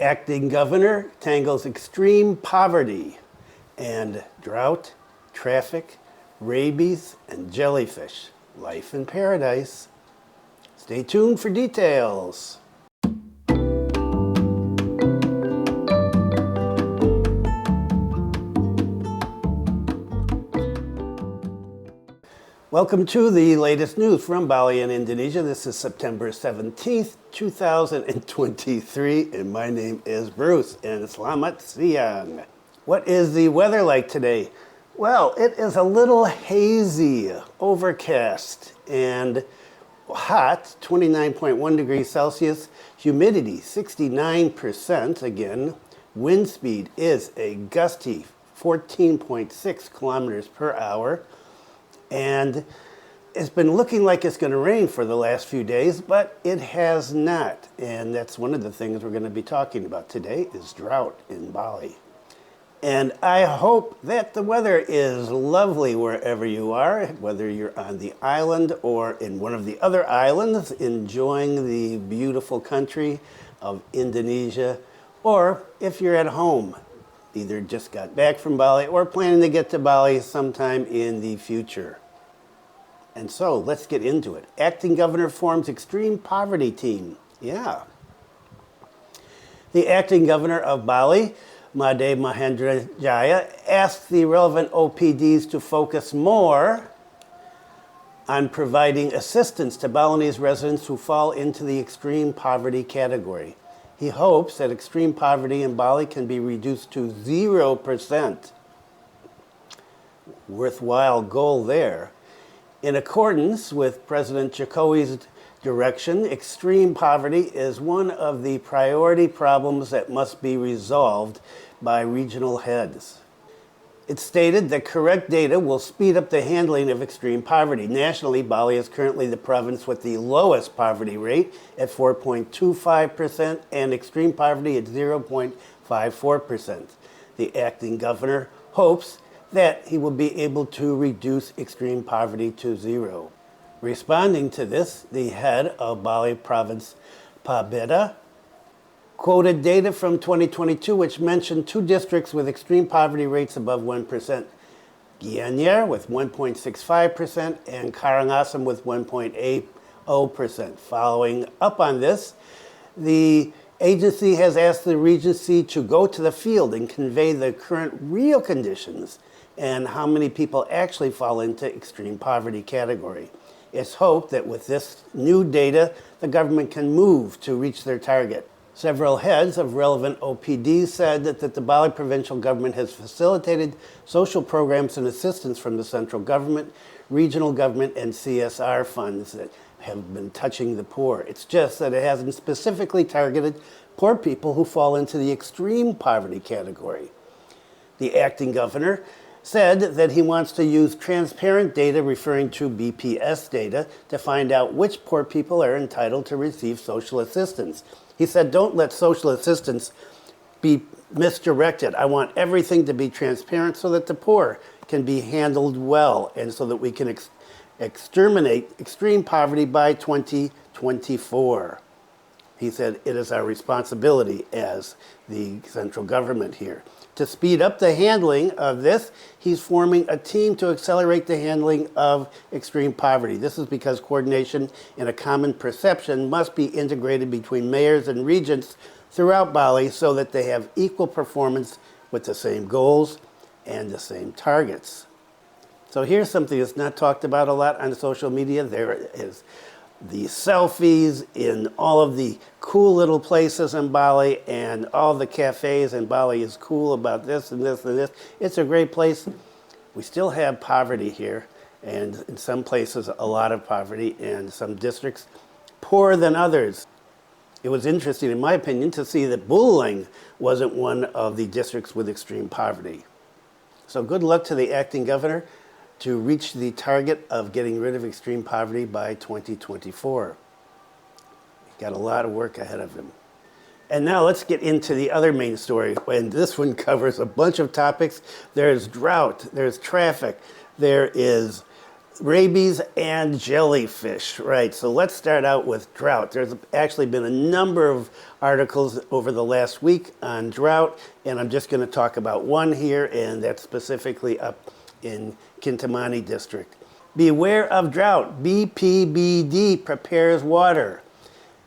Acting governor tangles extreme poverty and drought, traffic, rabies, and jellyfish. Life in paradise. Stay tuned for details. Welcome to the latest news from Bali in Indonesia. This is September 17th, 2023, and my name is Bruce, and selamat siang. What is the weather like today? Well, it is a little hazy, overcast, and hot, 29.1 degrees Celsius, humidity 69%, again, wind speed is a gusty 14.6 kilometers per hour, and it's been looking like it's going to rain for the last few days, but it has not. And that's one of the things we're going to be talking about today is drought in Bali. And I hope that the weather is lovely wherever you are, whether you're on the island or in one of the other islands, enjoying the beautiful country of Indonesia, or if you're at home, either just got back from Bali or planning to get to Bali sometime in the future. And so, let's get into it. Acting governor forms extreme poverty team. Yeah. The acting governor of Bali, Made Mahendra Jaya, asked the relevant OPDs to focus more on providing assistance to Balinese residents who fall into the extreme poverty category. He hopes that extreme poverty in Bali can be reduced to 0%. Worthwhile goal there. In accordance with President Jokowi's direction, extreme poverty is one of the priority problems that must be resolved by regional heads. It stated that correct data will speed up the handling of extreme poverty. Nationally, Bali is currently the province with the lowest poverty rate at 4.25% and extreme poverty at 0.54%. The acting governor hopes that he will be able to reduce extreme poverty to zero. Responding to this, the head of Bali province, Rabid, quoted data from 2022 which mentioned two districts with extreme poverty rates above 1%. Gianyar with 1.65% and Karangasem with 1.80%. Following up on this, the agency has asked the Regency to go to the field and convey the current real conditions and how many people actually fall into extreme poverty category. It's hoped that with this new data, the government can move to reach their target. Several heads of relevant OPDs said that the Bali provincial government has facilitated social programs and assistance from the central government, regional government, and CSR funds that have been touching the poor. It's just that it hasn't specifically targeted poor people who fall into the extreme poverty category. The acting governor said that he wants to use transparent data referring to BPS data to find out which poor people are entitled to receive social assistance. He said, don't let social assistance be misdirected. I want everything to be transparent so that the poor can be handled well and so that we can exterminate extreme poverty by 2024. He said, it is our responsibility as the central government here. To speed up the handling of this, he's forming a team to accelerate the handling of extreme poverty. This is because coordination and a common perception must be integrated between mayors and regents throughout Bali so that they have equal performance with the same goals and the same targets. So here's something that's not talked about a lot on social media. There it is. The selfies in all of the cool little places in Bali and all the cafes in Bali is cool about this and this and this. It's a great place. We still have poverty here, and in some places a lot of poverty, and some districts poorer than others. It was interesting, in my opinion, to see that Bulaling wasn't one of the districts with extreme poverty. So good luck to the acting governor to reach the target of getting rid of extreme poverty by 2024. He's got a lot of work ahead of him. And now let's get into the other main story, and this one covers a bunch of topics. There's drought, there's traffic, there is Rabies and jellyfish. Right, so let's start out with drought. There's actually been a number of articles over the last week on drought, and I'm just going to talk about one here, and that's specifically up in Kintamani district. Beware of drought. BPBD prepares water.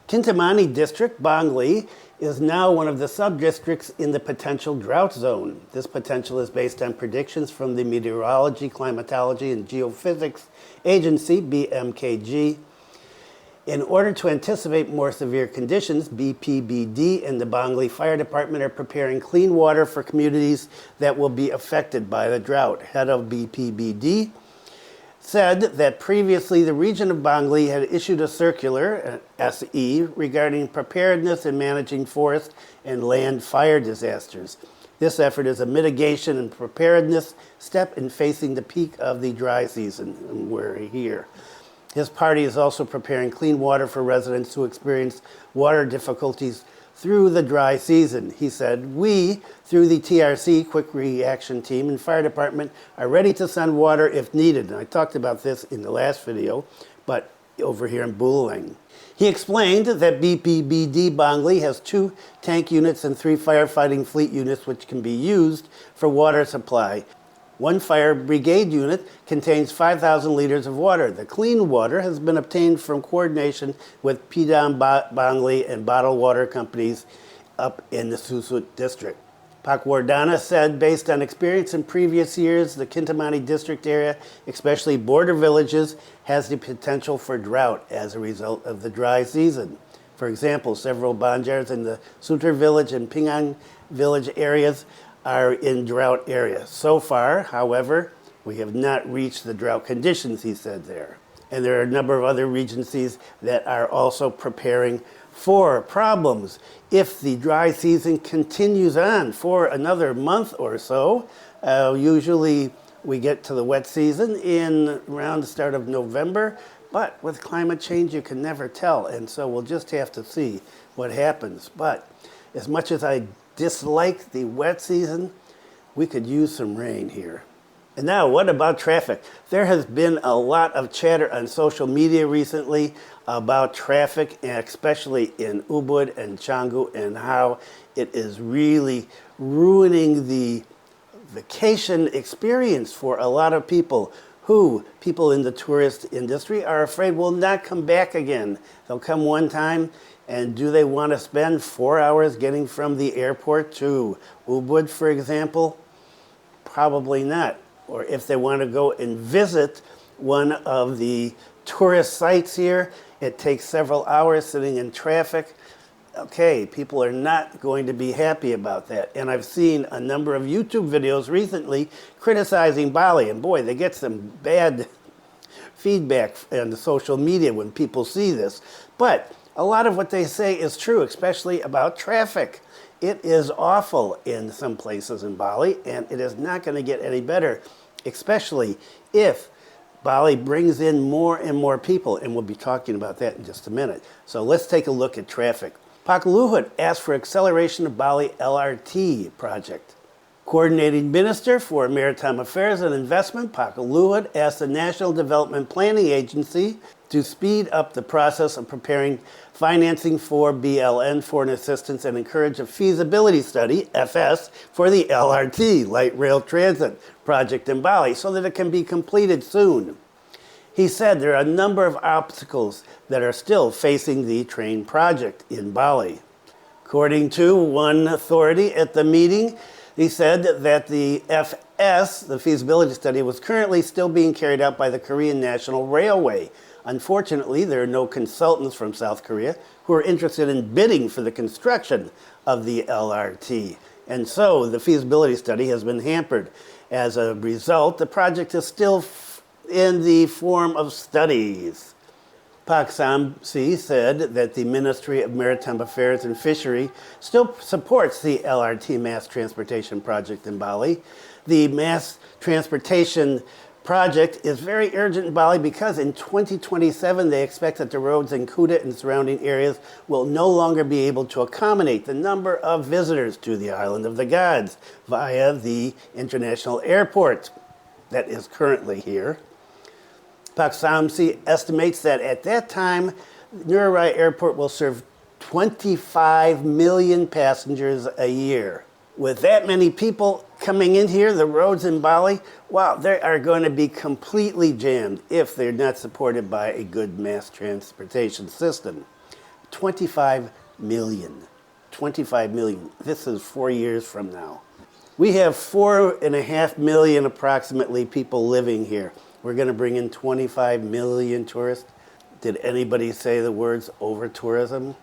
Kintamani district, Bangli, is now one of the sub-districts in the potential drought zone. This potential is based on predictions from the Meteorology, Climatology, and Geophysics Agency, BMKG. In order to anticipate more severe conditions, BPBD and the Bangli Fire Department are preparing clean water for communities that will be affected by the drought. Head of BPBD said that previously the region of Bangli had issued a circular, SE, regarding preparedness in managing forest and land fire disasters. This effort is a mitigation and preparedness step in facing the peak of the dry season, and we're here. His party is also preparing clean water for residents who experience water difficulties through the dry season. He said, "We, through the TRC, Quick Reaction Team, and Fire Department, are ready to send water if needed." And I talked about this in the last video, but over here in Bulang. He explained that BPBD Bangli has 2 tank units and 3 firefighting fleet units which can be used for water supply. One fire brigade unit contains 5,000 liters of water. The clean water has been obtained from coordination with Pidam Bangli and bottled water companies up in the Suhut district. Pakwardana said, based on experience in previous years, the Kintamani district area, especially border villages, has the potential for drought as a result of the dry season. For example, several banjars in the Sutur village and Pingang village areas are in drought areas. So far, however, we have not reached the drought conditions, he said there. And there are a number of other regencies that are also preparing for problems. If the dry season continues on for another month or so, usually we get to the wet season in around the start of November, but with climate change you can never tell, and so we'll just have to see what happens. But as much as I dislike the wet season, we could use some rain here. And now, what about traffic? There has been a lot of chatter on social media recently about traffic, and especially in Ubud and Canggu, and how it is really ruining the vacation experience for a lot of people who, people in the tourist industry, are afraid will not come back again. They'll come one time, and do they want to spend 4 hours getting from the airport to Ubud, for example? Probably not. Or if they want to go and visit one of the tourist sites here, it takes several hours sitting in traffic. Okay, people are not going to be happy about that. And I've seen a number of YouTube videos recently criticizing Bali, and boy, they get some bad feedback on the social media when people see this. But a lot of what they say is true, especially about traffic. It is awful in some places in Bali, and it is not going to get any better, especially if Bali brings in more and more people, and we'll be talking about that in just a minute. So let's take a look at traffic. Pak Luhut asked for acceleration of Bali LRT project. Coordinating Minister for Maritime Affairs and Investment, Pak Luhut, asked the National Development Planning Agency to speed up the process of preparing financing for BLN, foreign assistance, and encourage a feasibility study, FS, for the LRT, light rail transit project in Bali, so that it can be completed soon. He said there are a number of obstacles that are still facing the train project in Bali. According to one authority at the meeting, he said that the FS, the feasibility study, was currently still being carried out by the Korean National Railway. Unfortunately, there are no consultants from South Korea who are interested in bidding for the construction of the LRT. And so the feasibility study has been hampered. As a result, the project is still in the form of studies. Pak Samsi said that the Ministry of Maritime Affairs and Fishery still supports the LRT mass transportation project in Bali. The mass transportation project is very urgent in Bali because in 2027 they expect that the roads in Kuta and surrounding areas will no longer be able to accommodate the number of visitors to the island of the gods via the international airport that is currently here. Pak estimates that at that time, Ngurah Airport will serve 25 million passengers a year. With that many people coming in here, the roads in Bali, wow, they are going to be completely jammed if they're not supported by a good mass transportation system. 25 million. 25 million. This is 4 years from now. We have 4.5 million approximately people living here. We're going to bring in 25 million tourists. Did anybody say the words over tourism?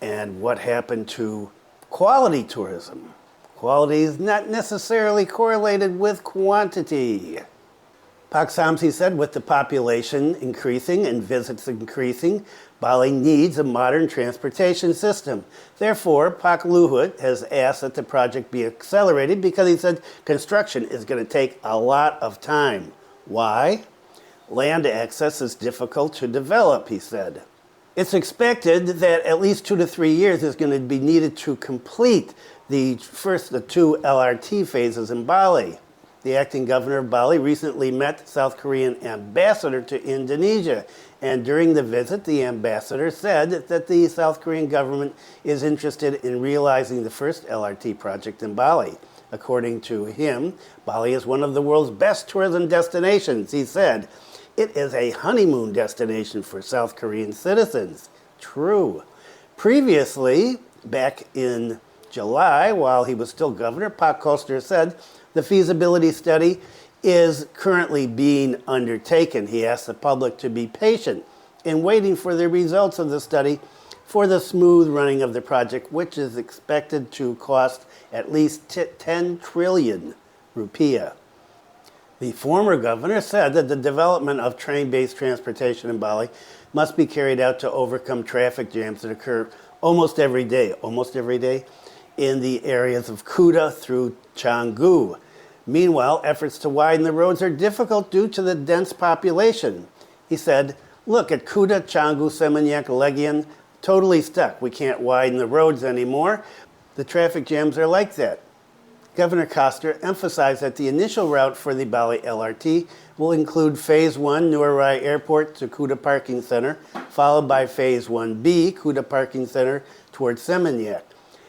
And what happened to quality tourism? Quality is not necessarily correlated with quantity. Pak said with the population increasing and visits increasing, Bali needs a modern transportation system. Therefore, Pak Luhut has asked that the project be accelerated because he said construction is going to take a lot of time. Why? Land access is difficult to develop, he said. It's expected that at least 2 to 3 years is going to be needed to complete the two LRT phases in Bali. The acting governor of Bali recently met South Korean ambassador to Indonesia, and during the visit, the ambassador said that the South Korean government is interested in realizing the first LRT project in Bali. According to him, Bali is one of the world's best tourism destinations. He said, it is a honeymoon destination for South Korean citizens. True. Previously, back in July, while he was still governor, Pak Koster said the feasibility study is currently being undertaken. He asked the public to be patient in waiting for the results of the study for the smooth running of the project, which is expected to cost at least 10 trillion rupiah. The former governor said that the development of train-based transportation in Bali must be carried out to overcome traffic jams that occur almost every day in the areas of Kuta through Canggu. Meanwhile, efforts to widen the roads are difficult due to the dense population. He said, look at Kuta, Canggu, Seminyak, Legian, totally stuck. We can't widen the roads anymore. The traffic jams are like that. Governor Koster emphasized that the initial route for the Bali LRT will include Phase 1, Ngurah Airport to Kuta Parking Center, followed by Phase 1B, Kuta Parking Center towards Seminyak.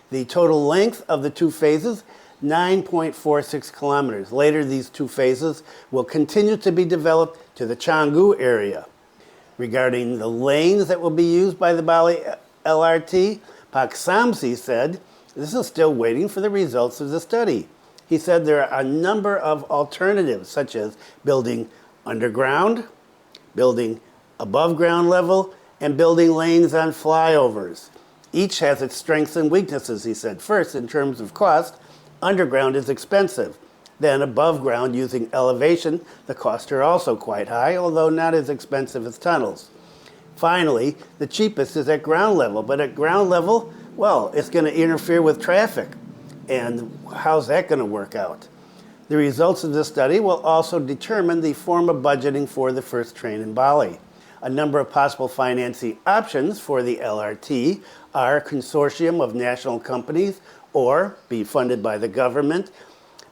The total length of the two phases, 9.46 kilometers. Later, these two phases will continue to be developed to the Canggu area. Regarding the lanes that will be used by the Bali LRT, Pak Samsi said, this is still waiting for the results of the study. He said there are a number of alternatives, such as building underground, building above ground level, and building lanes on flyovers. Each has its strengths and weaknesses, he said. First, in terms of cost, underground is expensive. Then above ground, using elevation, the costs are also quite high, although not as expensive as tunnels. Finally, the cheapest is at ground level, but at ground level, well, it's going to interfere with traffic. And how's that going to work out? The results of this study will also determine the form of budgeting for the first train in Bali. A number of possible financing options for the LRT are a consortium of national companies or be funded by the government.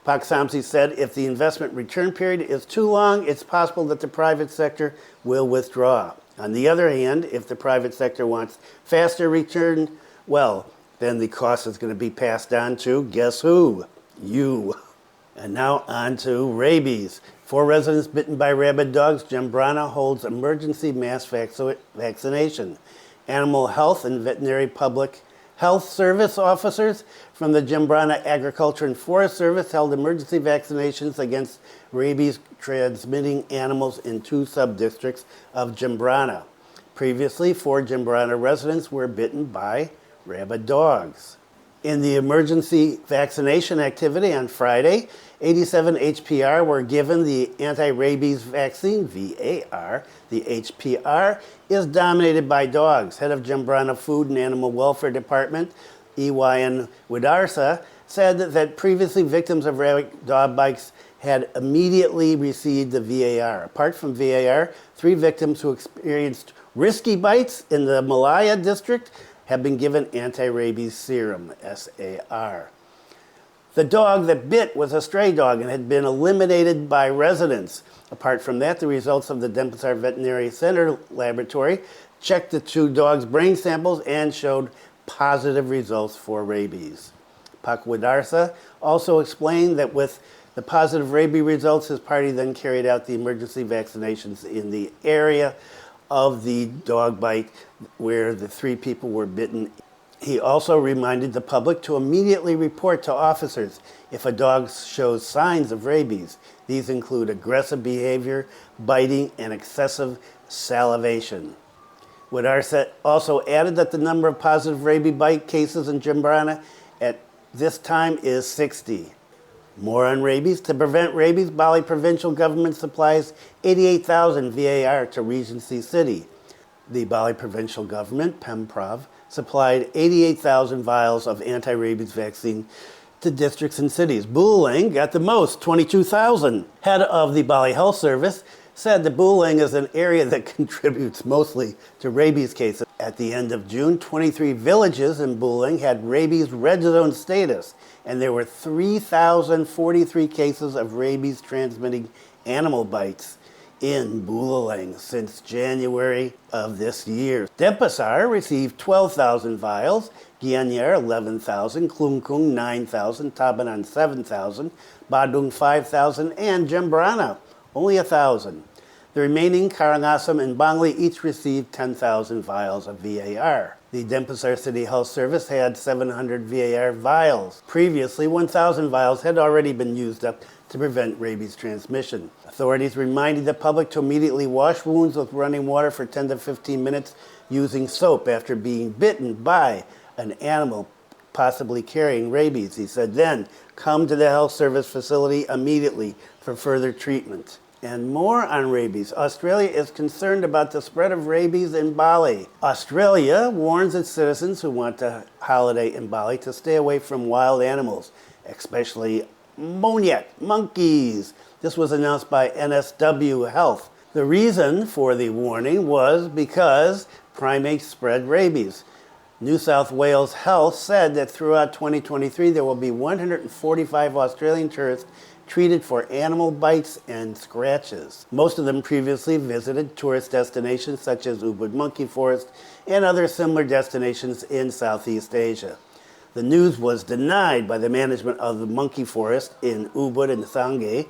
Pak Samsi said if the investment return period is too long, it's possible that the private sector will withdraw. On the other hand, if the private sector wants faster return, well, then the cost is going to be passed on to, guess who? You. And now on to rabies. 4 residents bitten by rabid dogs. Jembrana holds emergency mass vaccination. Animal Health and Veterinary Public Health Service officers from the Jembrana Agriculture and Forest Service held emergency vaccinations against rabies transmitting animals in 2 sub-districts of Jembrana. Previously, 4 Jembrana residents were bitten by rabid dogs. In the emergency vaccination activity on Friday, 87 HPR were given the anti-rabies vaccine, VAR. The HPR is dominated by dogs. Head of Jembrana Food and Animal Welfare Department, EYN Widarsa, said that previously victims of rabid dog bites had immediately received the VAR. Apart from VAR, 3 victims who experienced risky bites in the Malaya district have been given anti-rabies serum, SAR. The dog that bit was a stray dog and had been eliminated by residents. Apart from that, the results of the Denpasar Veterinary Center laboratory checked the 2 dogs' brain samples and showed positive results for rabies. Pak Widarsa also explained that with the positive rabies results, his party then carried out the emergency vaccinations in the area of the dog bite where the 3 people were bitten. He also reminded the public to immediately report to officers if a dog shows signs of rabies. These include aggressive behavior, biting, and excessive salivation. Widarsa also added that the number of positive rabies bite cases in Jembrana at this time is 60. More on rabies. To prevent rabies, Bali Provincial government supplies 88,000 VAR to Regency-City. The Bali Provincial government, PEMPROV, supplied 88,000 vials of anti-rabies vaccine to districts and cities. Bulang got the most, 22,000. Head of the Bali Health Service said that Bulang is an area that contributes mostly to rabies cases. At the end of June, 23 villages in Bulang had rabies red zone status, and there were 3,043 cases of rabies transmitting animal bites in Bulang since January of this year. Denpasar received 12,000 vials, Gianyar 11,000, Klungkung 9,000, Tabanan 7,000, Badung 5,000, and Jembrana only 1,000. The remaining Karangasem and Bangli each received 10,000 vials of VAR. The Denpasar City Health Service had 700 VAR vials. Previously, 1,000 vials had already been used up to prevent rabies transmission. Authorities reminded the public to immediately wash wounds with running water for 10 to 15 minutes using soap after being bitten by an animal possibly carrying rabies. He said, then come to the health service facility immediately for further treatment. And more on rabies. Australia is concerned about the spread of rabies in Bali. Australia warns its citizens who want to holiday in Bali to stay away from wild animals, especially monyet, monkeys. This was announced by NSW Health. The reason for the warning was because primates spread rabies. New South Wales Health said that throughout 2023 there will be 145 Australian tourists treated for animal bites and scratches. Most of them previously visited tourist destinations such as Ubud Monkey Forest and other similar destinations in Southeast Asia. The news was denied by the management of the monkey forest in Ubud and Sangay.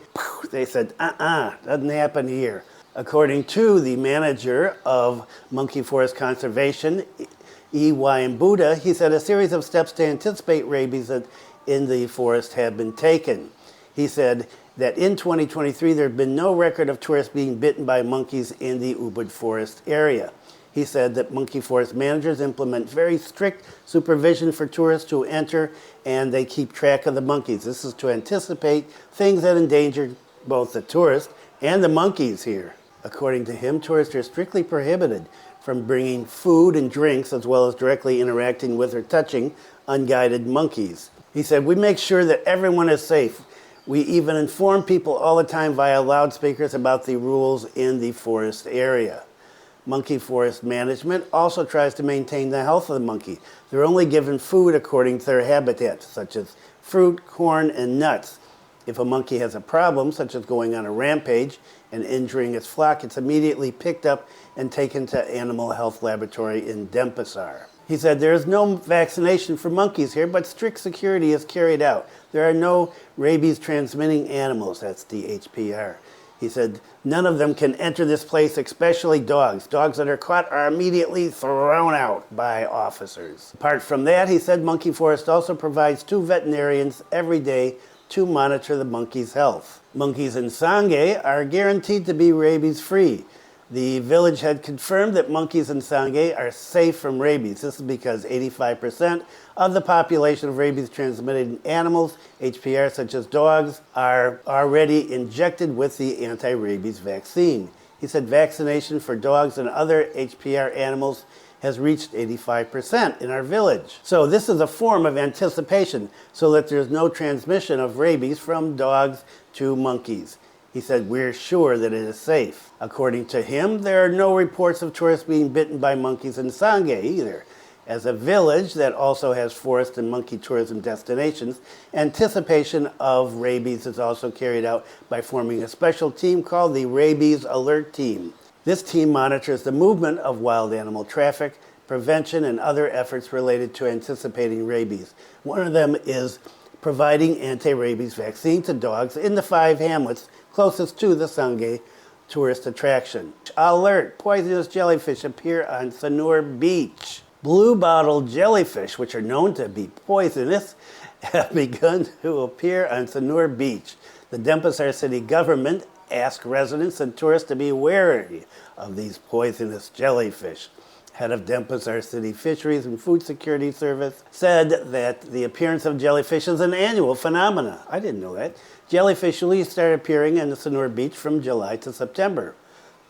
They said, doesn't happen here. According to the manager of Monkey Forest Conservation, E.Y. Buddha, he said a series of steps to anticipate rabies in the forest have been taken. He said that in 2023 there had been no record of tourists being bitten by monkeys in the Ubud Forest area. He said that monkey forest managers implement very strict supervision for tourists who enter, and they keep track of the monkeys. This is to anticipate things that endanger both the tourists and the monkeys here. According to him, tourists are strictly prohibited from bringing food and drinks as well as directly interacting with or touching unguided monkeys. He said, we make sure that everyone is safe. We even inform people all the time via loudspeakers about the rules in the forest area. Monkey forest management also tries to maintain the health of the monkey. They're only given food according to their habitat, such as fruit, corn, and nuts. If a monkey has a problem, such as going on a rampage and injuring its flock, it's immediately picked up and taken to Animal Health Laboratory in Denpasar. He said there is no vaccination for monkeys here, but strict security is carried out. There are no rabies-transmitting animals, that's DHPR. He said none of them can enter this place, especially dogs. Dogs that are caught are immediately thrown out by officers. Apart from that, he said Monkey Forest also provides 2 veterinarians every day to monitor the monkey's health. Monkeys in Sangay are guaranteed to be rabies-free. The village had confirmed that monkeys in Sangay are safe from rabies. This is because 85% of the population of rabies-transmitted animals, HPR, such as dogs, are already injected with the anti-rabies vaccine. He said vaccination for dogs and other HPR animals has reached 85% in our village. So this is a form of anticipation so that there's no transmission of rabies from dogs to monkeys. He said, we're sure that it is safe. According to him, there are no reports of tourists being bitten by monkeys in Sangay either. As a village that also has forest and monkey tourism destinations, anticipation of rabies is also carried out by forming a special team called the Rabies Alert Team. This team monitors the movement of wild animal traffic, prevention, and other efforts related to anticipating rabies. One of them is providing anti-rabies vaccine to dogs in the 5 hamlets closest to the Sangay tourist attraction. Alert! Poisonous jellyfish appear on Sanur Beach. Blue bottle jellyfish, which are known to be poisonous, have begun to appear on Sanur Beach. The Denpasar city government asked residents and tourists to be wary of these poisonous jellyfish. Head of Denpasar City Fisheries and Food Security Service said that the appearance of jellyfish is an annual phenomenon. I didn't know that. Jellyfish usually start appearing in the Sanur Beach from July to September.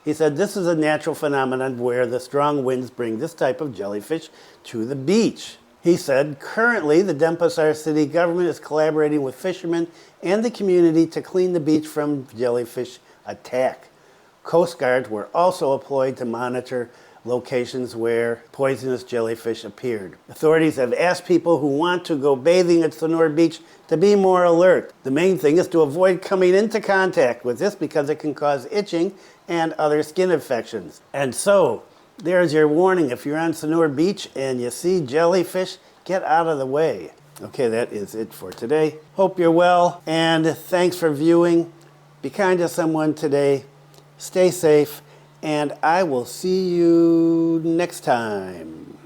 He said this is a natural phenomenon where the strong winds bring this type of jellyfish to the beach. He said currently the Denpasar city government is collaborating with fishermen and the community to clean the beach from jellyfish attack. Coast Guards were also employed to monitor locations where poisonous jellyfish appeared. Authorities have asked people who want to go bathing at Sanur Beach to be more alert. The main thing is to avoid coming into contact with this because it can cause itching and other skin infections. And so, there's your warning. If you're on Sanur Beach and you see jellyfish, get out of the way. Okay, that is it for today. Hope you're well, and thanks for viewing. Be kind to someone today. Stay safe. And I will see you next time.